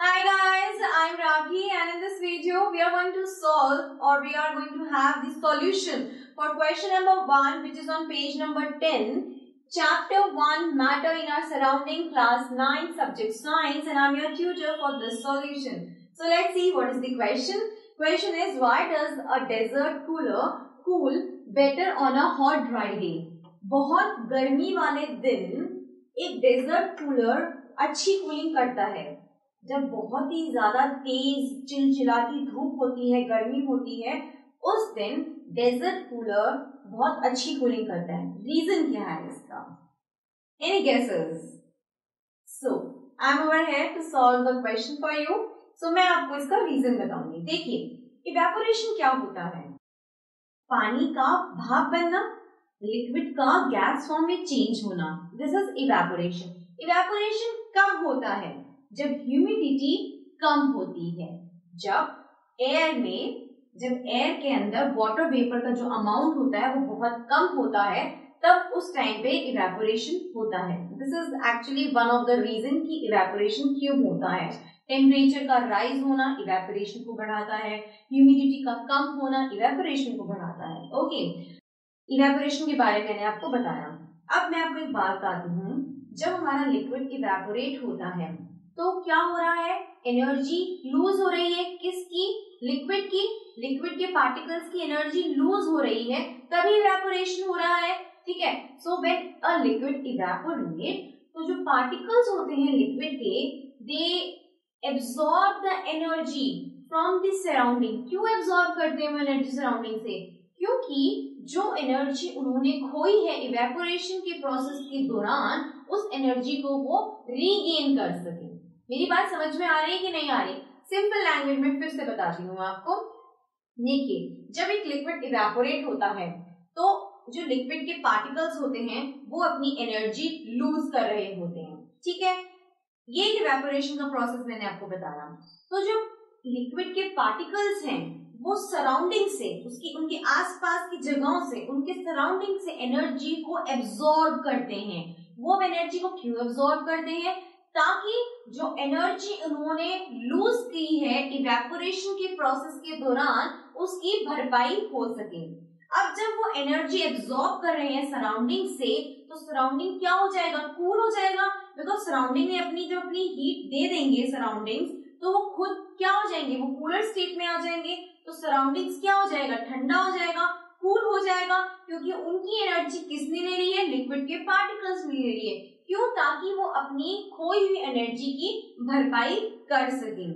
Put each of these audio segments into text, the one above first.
Hi guys, I'm Rakhi and in this video we are going to solve or we are going to have the solution for question number 1 which is on page number 10, chapter 1 matter in our surrounding, class 9, subject science, and I'm your tutor for this solution. So let's see what is the question. Question is, why does a desert cooler cool better on a hot dry day? बहुत गर्मी वाले दिन एक desert cooler अच्छी cooling करता है। जब बहुत ही ज्यादा तेज चिलचिलाती धूप होती है, गर्मी होती है, उस दिन डेजर्ट कूलर बहुत अच्छी कूलिंग करता है। रीजन क्या है इसका? Any guesses? So I am over here to solve the question for you. So मैं आपको इसका रीजन बताऊंगी। देखिए, इवेपोरेशन क्या होता है? पानी का भाप बनना, लिक्विड का गैस फॉर्म में चेंज होना, दिस इज इवेपोरेशन। इवेपोरेशन कब होता है? जब ह्यूमिडिटी कम होती है, जब एयर के अंदर वाटर वेपर का जो अमाउंट होता है वो बहुत कम होता है, तब उस टाइम पे इवेपोरेशन होता है। This is actually one of the reason कि इवेपोरेशन क्यों होता है। टेम्परेचर का राइज होना इवेपोरेशन को बढ़ाता है, ह्यूमिडिटी का कम होना इवेपोरेशन को बढ़ाता है। ओके, इवेपोरेशन के बारे में मैंने आपको बताया। अब मैं आपको एक बात बताती हूँ, जब हमारा लिक्विड इवेपोरेट होता है तो क्या हो रहा है? एनर्जी लूज हो रही है। किसकी? लिक्विड की। लिक्विड के पार्टिकल्स की एनर्जी लूज हो रही है, तभी इवेपोरेशन हो रहा है। ठीक है। So when a liquid evaporate, तो जो पार्टिकल्स होते हैं लिक्विड के, they absorb the energy from the surrounding. क्यों एब्सॉर्ब करते हैं वो एनर्जी सराउंडिंग से? क्योंकि जो एनर्जी उन्होंने खोई है इवेपोरेशन के प्रोसेस के दौरान, उस एनर्जी को वो रीगेन कर सके। मेरी बात समझ में आ रही है कि नहीं आ रही? सिंपल लैंग्वेज में फिर से बताती हूँ आपको। देखिए, जब एक लिक्विड इवेपोरेट होता है तो जो लिक्विड के पार्टिकल्स होते हैं वो अपनी एनर्जी लूज कर रहे होते हैं। ठीक है, ये इवेपोरेशन का प्रोसेस मैंने आपको बताया। तो जो लिक्विड के पार्टिकल्स हैं वो सराउंडिंग से, उनके आसपास की जगहों से, उनके सराउंडिंग से एनर्जी को एब्सॉर्ब करते हैं। वो एनर्जी को क्यों एब्सॉर्ब करते हैं? ताकि जो एनर्जी उन्होंने लूज की है इवेपोरेशन के प्रोसेस के दौरान, उसकी भरपाई हो सके। अब जब वो एनर्जी एब्सॉर्ब कर रहे हैं सराउंडिंग से, तो सराउंडिंग क्या हो जाएगा? कूल हो जाएगा। बिकॉज सराउंडिंग ने अपनी हीट दे देंगे सराउंडिंग्स, तो वो खुद क्या हो जाएंगे? वो कूलर स्टेट में आ जाएंगे। तो सराउंडिंग्स क्या हो जाएगा? ठंडा हो जाएगा, कूल हो जाएगा। क्योंकि उनकी एनर्जी किसने ले रही है? लिक्विड के पार्टिकल्स ले रही है। क्यों? ताकि वो अपनी खोई हुई एनर्जी की भरपाई कर सके।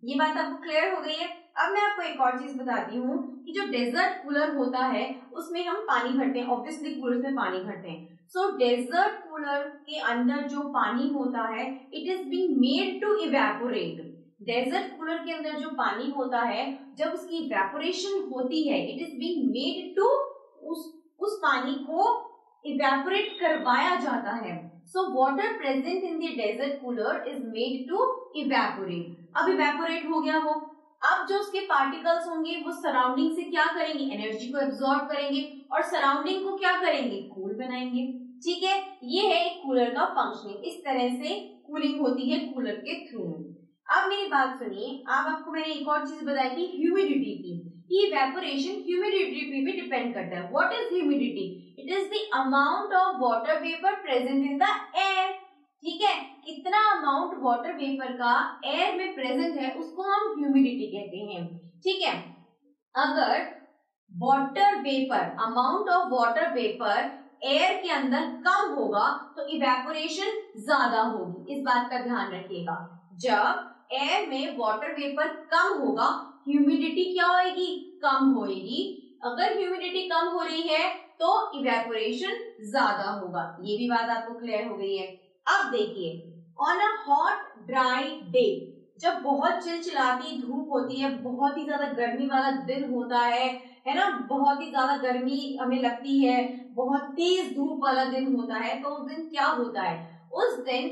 ये बात आपको क्लियर हो गई है? अब मैं आपको एक और चीज बताती हूँ कि जो डेजर्ट कूलर होता है उसमें हम पानी भरते हैं। ऑब्वियसली कूलर में पानी भरते हैं। सो डेजर्ट कूलर के अंदर जो पानी होता है, it is being made to evaporate. Desert cooler के अंदर जो पानी होता है, जब उसकी इवेपोरेशन होती है, it is being made to, उस पानी को इवेपोरेट करवाया जाता है। So water present in the desert cooler is made to evaporate. अब इवेपोरेट हो गया वो। अब जो उसके पार्टिकल्स होंगे वो सराउंडिंग से क्या करेंगे? एनर्जी को एब्सॉर्ब करेंगे और सराउंडिंग को क्या करेंगे? कूल बनाएंगे। ठीक है, ये है एक कूलर का फंक्शनिंग। इस तरह से कूलिंग होती है कूलर के थ्रू। अब मेरी बात सुनिए, अब आपको मैंने एक और चीज बताई थी, ह्यूमिडिटी की। इवेपोरेशन ह्यूमिडिटी पे भी डिपेंड करता है। What is humidity? It is the amount of water vapour present in the air. ठीक है, कितना अमाउंट वाटर वेपर का एयर में प्रेजेंट है उसको हम ह्यूमिडिटी कहते हैं। ठीक है, अगर water vapour, amount of water vapour air के अंदर कम होगा तो इवेपोरेशन ज्यादा होगी। इस बात का ध्यान रखिएगा। जब एयर में वाटर वेपर कम होगा, ह्यूमिडिटी क्या होगी? कम होगी। अगर ह्यूमिडिटी कम हो रही है तो इवेपोरेशन ज्यादा होगा। ये भी बात आपको क्लियर हो गई है। अब देखिए, on a hot dry day, जब बहुत चिलचिलाती धूप होती है, बहुत ही ज्यादा गर्मी वाला दिन होता है ना, बहुत ही ज्यादा गर्मी हमें लगती है, बहुत तेज धूप वाला दिन होता है, तो उस दिन क्या होता है? उस दिन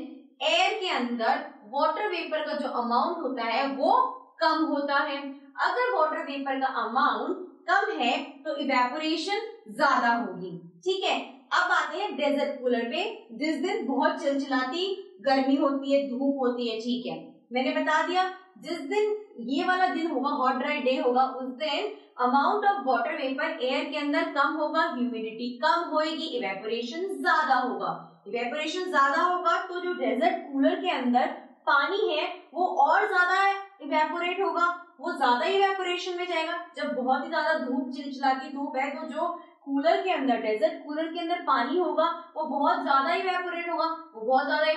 एयर के अंदर वाटर वेपर का जो अमाउंट होता है वो कम होता है। अगर वाटर वेपर का अमाउंट कम है तो इवेपोरेशन ज्यादा होगी। ठीक है, अब आते हैं डेजर्ट कूलर पे, जिस दिन बहुत चिलचिलाती गर्मी होती है, धूप होती है। ठीक है, मैंने बता दिया जिस दिन ये वाला दिन होगा, हॉट ड्राई डे होगा, उस दिन amount of water vapour air के अंदर कम होगा, ह्यूमिडिटी कम होगी, इवेपोरेशन ज्यादा होगा। इवेपोरेशन ज्यादा होगा तो जो डेजर्ट कूलर के अंदर पानी है वो और ज्यादा इवेपोरेट होगा, वो ज्यादा इवेपोरेशन में जाएगा। जब बहुत ही ज्यादा धूप, चिलचिलाती धूप है, तो जो कूलर के अंदर, डेजर्ट कूलर के अंदर पानी होगा वो बहुत ज्यादा इवेपोरेट होगा। वो बहुत ज्यादा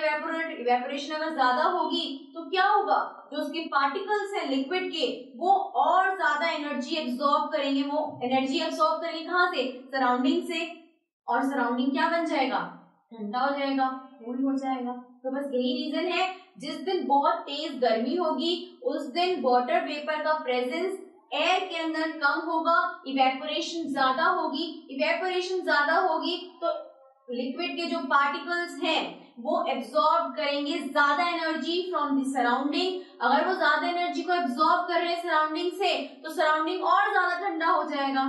इवेपोरेशन अगर ज्यादा होगी तो क्या होगा, जो उसके पार्टिकल्स हैं लिक्विड के, वो और ज्यादा एनर्जी एब्सॉर्ब करेंगे। वो एनर्जी एब्सॉर्ब करेंगे कहाँ से, सराउंडिंग से, और सराउंडिंग क्या बन जाएगा, ठंडा हो जाएगा, कूल हो जाएगा। तो बस यही रीजन है, जिस दिन बहुत तेज गर्मी होगी उस दिन वाटर वेपर का प्रेजेंस एयर के अंदर कम होगा, इवेपोरेशन ज्यादा होगी। इवेपोरेशन ज्यादा होगी तो लिक्विड के जो पार्टिकल्स हैं वो एब्सॉर्ब करेंगे ज्यादा एनर्जी फ्रॉम द सराउंडिंग। अगर वो ज्यादा एनर्जी को एब्सॉर्ब कर रहे हैं सराउंडिंग से, तो सराउंडिंग और ज्यादा ठंडा हो जाएगा,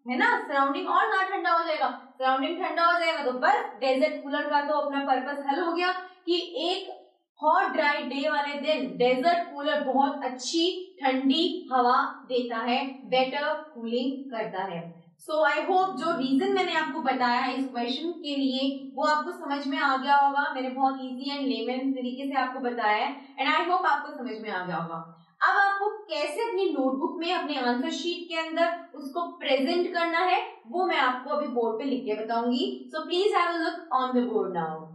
है ना, सराउंडिंग और ज्यादा ठंडा हो जाएगा। सराउंडिंग ठंडा हो जाएगा तो बस डेजर्ट कूलर का तो अपना पर्पस हल हो गया कि एक हॉट ड्राई डे वाले दिन डेजर्ट कूलर बहुत अच्छी ठंडी हवा देता है, बेटर कूलिंग करता है। सो आई होप जो रीजन मैंने आपको बताया है इस क्वेश्चन के लिए वो आपको समझ में आ गया होगा। मैंने बहुत इजी एंड लेमन तरीके से आपको बताया है एंड आई होप आपको समझ में आ गया होगा। अब आपको कैसे अपनी नोटबुक में, अपने आंसर शीट के अंदर उसको प्रेजेंट करना है वो मैं आपको अभी बोर्ड पे लिख के बताऊंगी। So please have a look on the board now.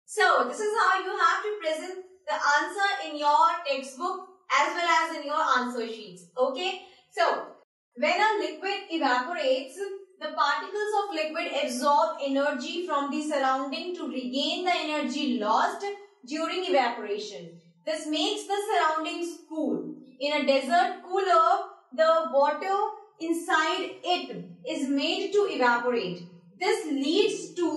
So this is how you have to present the answer in your textbook as well as in your answer sheets. Okay. So when a liquid evaporates, the particles of liquid absorb energy from the surrounding to regain the energy lost during evaporation. This makes the surroundings cool. In a desert cooler, the water inside it is made to evaporate. This leads to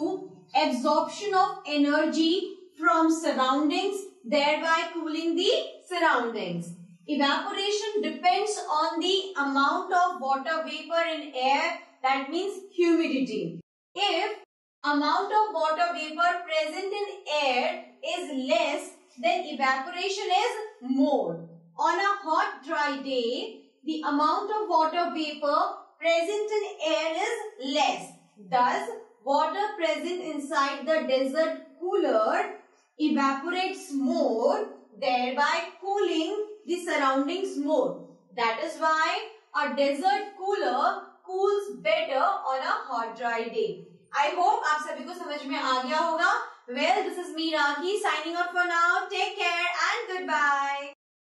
absorption of energy from surroundings, thereby cooling the surroundings. Evaporation depends on the amount of water vapor in air, that means humidity. If amount of water vapor present in air is less, then evaporation is more. On a hot dry day, the amount of water vapor present in air is less. Thus, water present inside the desert cooler evaporates more, thereby cooling the surroundings more. That is why a desert cooler cools better on a hot dry day. I hope आप सभी को समझ में आ गया होगा. Well, this is me Rakhi signing off for now. Take care and goodbye.